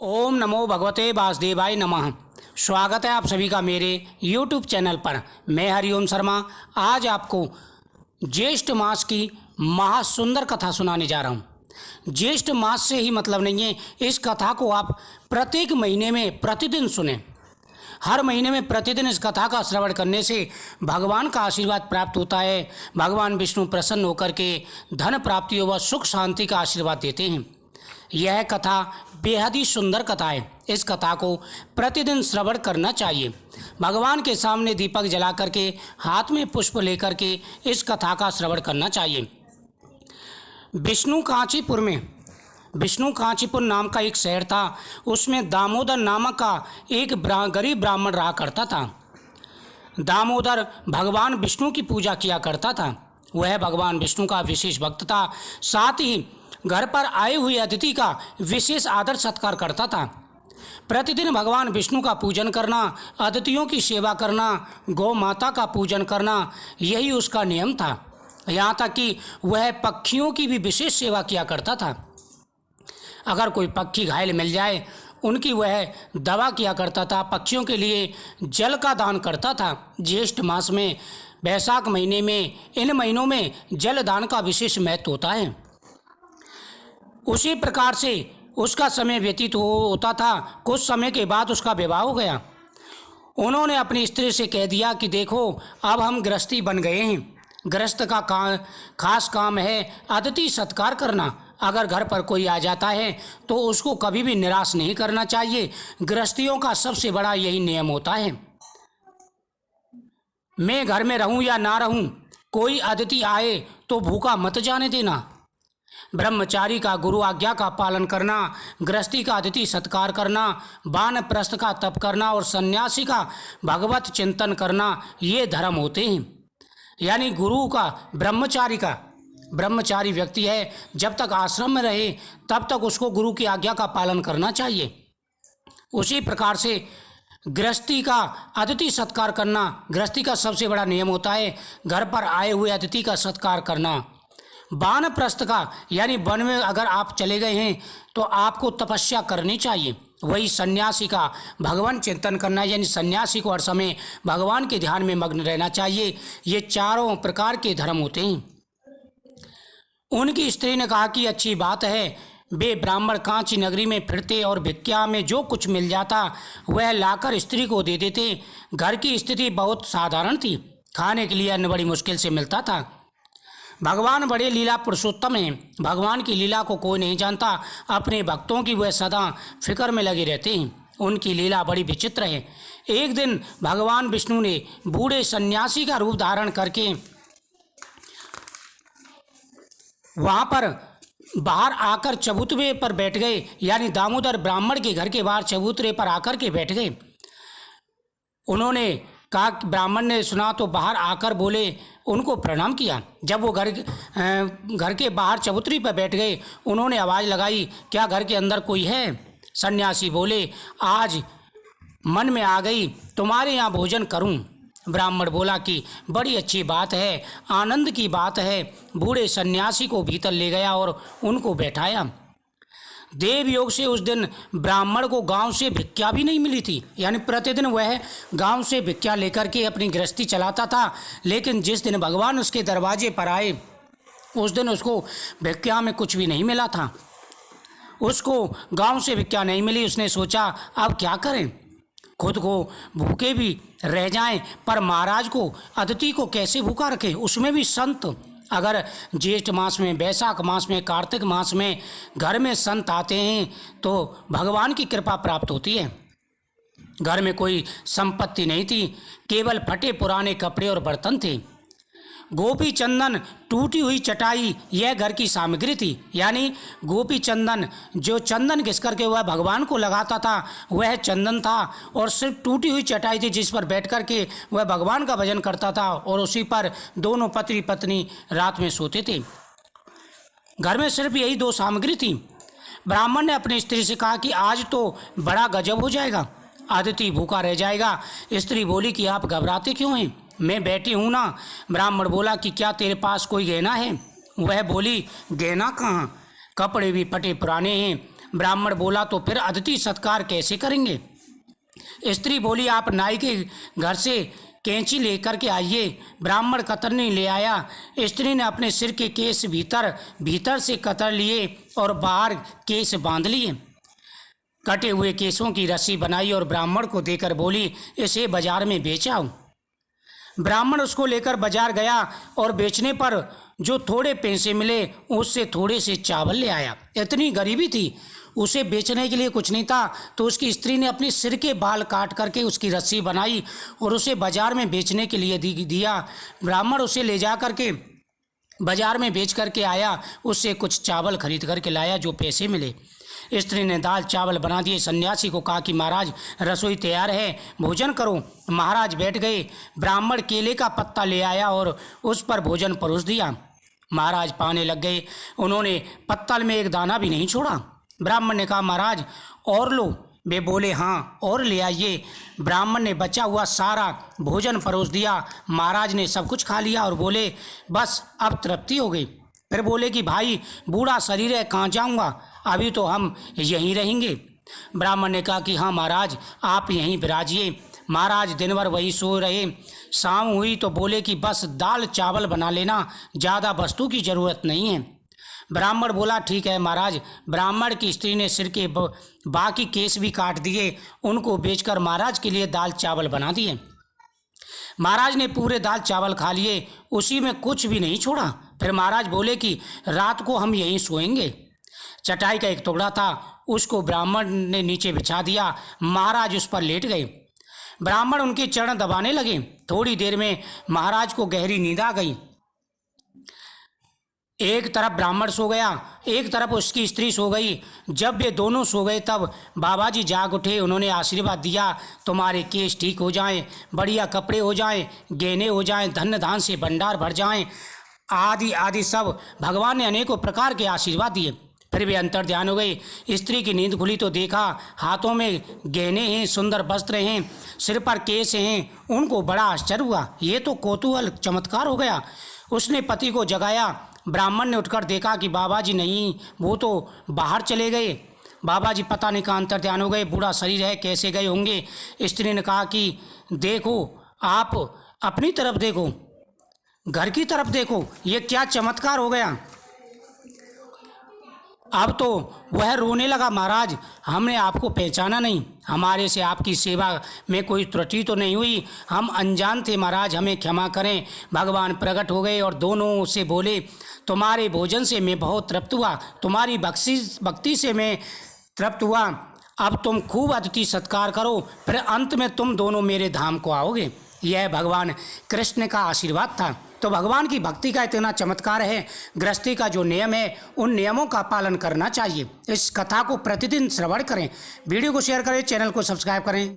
ओम नमो भगवते वासुदेवाय नमः। स्वागत है आप सभी का मेरे YouTube चैनल पर। मैं हरिओम शर्मा आज आपको ज्येष्ठ मास की महासुंदर कथा सुनाने जा रहा हूँ। ज्येष्ठ मास से ही मतलब नहीं है, इस कथा को आप प्रत्येक महीने में प्रतिदिन सुने। हर महीने में प्रतिदिन इस कथा का श्रवण करने से भगवान का आशीर्वाद प्राप्त होता है। भगवान विष्णु प्रसन्न होकर के धन प्राप्ति व सुख शांति का आशीर्वाद देते हैं। यह कथा बेहद ही सुंदर कथा है। इस कथा को प्रतिदिन श्रवण करना चाहिए। भगवान के सामने दीपक जला करके हाथ में पुष्प लेकर के इस कथा का श्रवण करना चाहिए। विष्णु कांचीपुर नाम का एक शहर था। उसमें दामोदर नामक का एक गरीब ब्राह्मण रहा करता था। दामोदर भगवान विष्णु की पूजा किया करता था। वह भगवान विष्णु का विशेष भक्त था। साथ ही घर पर आए हुए अतिथि का विशेष आदर सत्कार करता था। प्रतिदिन भगवान विष्णु का पूजन करना, अतिथियों की सेवा करना, गौ माता का पूजन करना, यही उसका नियम था। यहाँ तक कि वह पक्षियों की भी विशेष सेवा किया करता था। अगर कोई पक्षी घायल मिल जाए, उनकी वह दवा किया करता था। पक्षियों के लिए जल का दान करता था। ज्येष्ठ मास में, वैशाख महीने में, इन महीनों में जल दान का विशेष महत्व होता है। उसी प्रकार से उसका समय व्यतीत होता था। कुछ समय के बाद उसका विवाह हो गया। उन्होंने अपनी स्त्री से कह दिया कि देखो, अब हम गृहस्थी बन गए हैं। गृहस्थ का खास काम है अतिथि सत्कार करना। अगर घर पर कोई आ जाता है तो उसको कभी भी निराश नहीं करना चाहिए। गृहस्थियों का सबसे बड़ा यही नियम होता है। मैं घर में रहूं या ना रहूं, कोई अतिथि आए तो भूखा मत जाने देना। ब्रह्मचारी का गुरु आज्ञा का पालन करना, गृहस्थी का अतिथि सत्कार करना, वानप्रस्थ का तप करना और सन्यासी का भगवत चिंतन करना, ये धर्म होते हैं। यानी गुरु का, ब्रह्मचारी व्यक्ति है, जब तक आश्रम में रहे तब तक उसको गुरु की आज्ञा का पालन करना चाहिए। उसी प्रकार से गृहस्थी का अतिथि सत्कार करना, गृहस्थी का सबसे बड़ा नियम होता है घर पर आए हुए अतिथि का सत्कार करना। वानप्रस्थ का, यानी वन में अगर आप चले गए हैं तो आपको तपस्या करनी चाहिए। वही सन्यासी का भगवान चिंतन करना, यानी सन्यासी को हर समय भगवान के ध्यान में मग्न रहना चाहिए। ये चारों प्रकार के धर्म होते हैं। उनकी स्त्री ने कहा कि अच्छी बात है। वे ब्राह्मण कांची नगरी में फिरते और भिक्षा में जो कुछ मिल जाता वह लाकर स्त्री को दे देते। घर की स्थिति बहुत साधारण थी। खाने के लिए अन्न बड़ी मुश्किल से मिलता था। भगवान बड़े लीला पुरुषोत्तम हैं। भगवान की लीला को कोई नहीं जानता। अपने भक्तों की वह सदा फिक्र में लगे रहते हैं। उनकी लीला बड़ी विचित्र है। एक दिन भगवान विष्णु ने बूढ़े सन्यासी का रूप धारण करके वहाँ पर बाहर आकर चबूतरे पर बैठ गए। यानी दामोदर ब्राह्मण के घर के बाहर चबूतरे पर आकर के बैठ गए। उन्होंने कहा, ब्राह्मण ने सुना तो बाहर आकर बोले, उनको प्रणाम किया। जब वो घर के बाहर चबूतरी पर बैठ गए, उन्होंने आवाज़ लगाई, क्या घर के अंदर कोई है? सन्यासी बोले, आज मन में आ गई तुम्हारे यहाँ भोजन करूं। ब्राह्मण बोला कि बड़ी अच्छी बात है, आनंद की बात है। बूढ़े सन्यासी को भीतर ले गया और उनको बैठाया। देव योग से उस दिन ब्राह्मण को गांव से भिक्षा भी नहीं मिली थी। यानी प्रतिदिन वह गांव से भिक्षा लेकर के अपनी गृहस्थी चलाता था। लेकिन जिस दिन भगवान उसके दरवाजे पर आए, उस दिन उसको भिक्षा में कुछ भी नहीं मिला था। उसको गांव से भिक्षा नहीं मिली। उसने सोचा, अब क्या करें, खुद को भूखे भी रह जाएं, पर महाराज को, अतिथि को कैसे भूखा रखें, उसमें भी संत। अगर ज्येष्ठ मास में, वैशाख मास में, कार्तिक मास में घर में संत आते हैं तो भगवान की कृपा प्राप्त होती है। घर में कोई संपत्ति नहीं थी, केवल फटे पुराने कपड़े और बर्तन थे। गोपी चंदन, टूटी हुई चटाई, यह घर की सामग्री थी। यानी गोपी चंदन, जो चंदन घिस करके वह भगवान को लगाता था, वह चंदन था। और सिर्फ टूटी हुई चटाई थी जिस पर बैठ करके वह भगवान का भजन करता था। और उसी पर दोनों पति पत्नी रात में सोते थे। घर में सिर्फ यही दो सामग्री थी। ब्राह्मण ने अपनी स्त्री से कहा कि आज तो बड़ा गजब हो जाएगा, अतिथि भूखा रह जाएगा। स्त्री बोली कि आप घबराते क्यों हैं, मैं बैठी हूँ ना। ब्राह्मण बोला कि क्या तेरे पास कोई गहना है? वह बोली, गहना कहाँ, कपड़े भी फटे पुराने हैं, ब्राह्मण बोला तो फिर अतिथि सत्कार कैसे करेंगे। स्त्री बोली आप नाई के घर से कैंची लेकर के आइए। ब्राह्मण कतरनी ले आया। स्त्री ने अपने सिर के केस भीतर से कतर लिए और बाहर केस बांध लिए। कटे हुए केसों की रस्सी बनाई और ब्राह्मण को देकर बोली इसे बाजार में बेच आओ। ब्राह्मण उसको लेकर बाजार गया और बेचने पर जो थोड़े पैसे मिले उससे थोड़े से चावल ले आया। इतनी गरीबी थी, उसे बेचने के लिए कुछ नहीं था, तो उसकी स्त्री ने अपने सिर के बाल काट करके उसकी रस्सी बनाई और उसे बाजार में बेचने के लिए दिया। ब्राह्मण उसे ले जा करके बाजार में बेच करके आया, उससे कुछ चावल खरीद करके लाया जो पैसे मिले। स्त्री ने दाल चावल बना दिए। सन्यासी को कहा कि महाराज रसोई तैयार है, भोजन करो। महाराज बैठ गए। ब्राह्मण केले का पत्ता ले आया और उस पर भोजन परोस दिया। महाराज पाने लग गए। उन्होंने पत्तल में एक दाना भी नहीं छोड़ा। ब्राह्मण ने कहा महाराज और लो। वे बोले हाँ और ले आइए। ब्राह्मण ने बचा हुआ सारा भोजन परोस दिया। महाराज ने सब कुछ खा लिया और बोले बस अब तृप्ति हो गई। फिर बोले कि भाई बूढ़ा शरीर है, कहाँ जाऊँगा, अभी तो हम यहीं रहेंगे। ब्राह्मण ने कहा कि हाँ महाराज आप यहीं विराजिए। महाराज दिन भर वही सो रहे। शाम हुई तो बोले कि बस दाल चावल बना लेना, ज़्यादा वस्तु की ज़रूरत नहीं है। ब्राह्मण बोला ठीक है महाराज। ब्राह्मण की स्त्री ने सिर के बाकी केस भी काट दिए, उनको बेचकर महाराज के लिए दाल चावल बना दिए। महाराज ने पूरे दाल चावल खा लिए, उसी में कुछ भी नहीं छोड़ा। फिर महाराज बोले कि रात को हम यहीं सोएंगे। चटाई का एक टुकड़ा था, उसको ब्राह्मण ने नीचे बिछा दिया। महाराज उस पर लेट गए। ब्राह्मण उनके चरण दबाने लगे। थोड़ी देर में महाराज को गहरी नींद आ गई। एक तरफ ब्राह्मण सो गया, एक तरफ उसकी स्त्री सो गई। जब वे दोनों सो गए तब बाबा जी जाग उठे। उन्होंने आशीर्वाद दिया तुम्हारे केस ठीक हो जाएं, बढ़िया कपड़े हो जाएं, गहने हो जाएं, धन धान से भंडार भर जाएं, आदि आदि सब भगवान ने अनेकों प्रकार के आशीर्वाद दिए। फिर वे अंतर ध्यान हो गई। स्त्री की नींद खुली तो देखा हाथों में गहने हैं, सुंदर वस्त्र हैं, सिर पर केस हैं। उनको बड़ा आश्चर्य हुआ, ये तो कौतूहल चमत्कार हो गया। उसने पति को जगाया। ब्राह्मण ने उठकर देखा कि बाबा जी नहीं, वो तो बाहर चले गए। बाबा जी पता नहीं कहाँ अंतर ध्यान हो गए, बूढ़ा शरीर है, कैसे गए होंगे। स्त्री ने कहा कि देखो आप अपनी तरफ देखो, घर की तरफ देखो, ये क्या चमत्कार हो गया। अब तो वह रोने लगा, महाराज हमने आपको पहचाना नहीं, हमारे से आपकी सेवा में कोई त्रुटि तो नहीं हुई, हम अनजान थे महाराज, हमें क्षमा करें। भगवान प्रकट हो गए और दोनों से बोले तुम्हारे भोजन से मैं बहुत तृप्त हुआ, तुम्हारी भक्ति से मैं तृप्त हुआ। अब तुम खूब अतिथि सत्कार करो, फिर अंत में तुम दोनों मेरे धाम को आओगे। यह भगवान कृष्ण का आशीर्वाद था। तो भगवान की भक्ति का इतना चमत्कार है। गृहस्थी का जो नियम है उन नियमों का पालन करना चाहिए। इस कथा को प्रतिदिन श्रवण करें, वीडियो को शेयर करें, चैनल को सब्सक्राइब करें।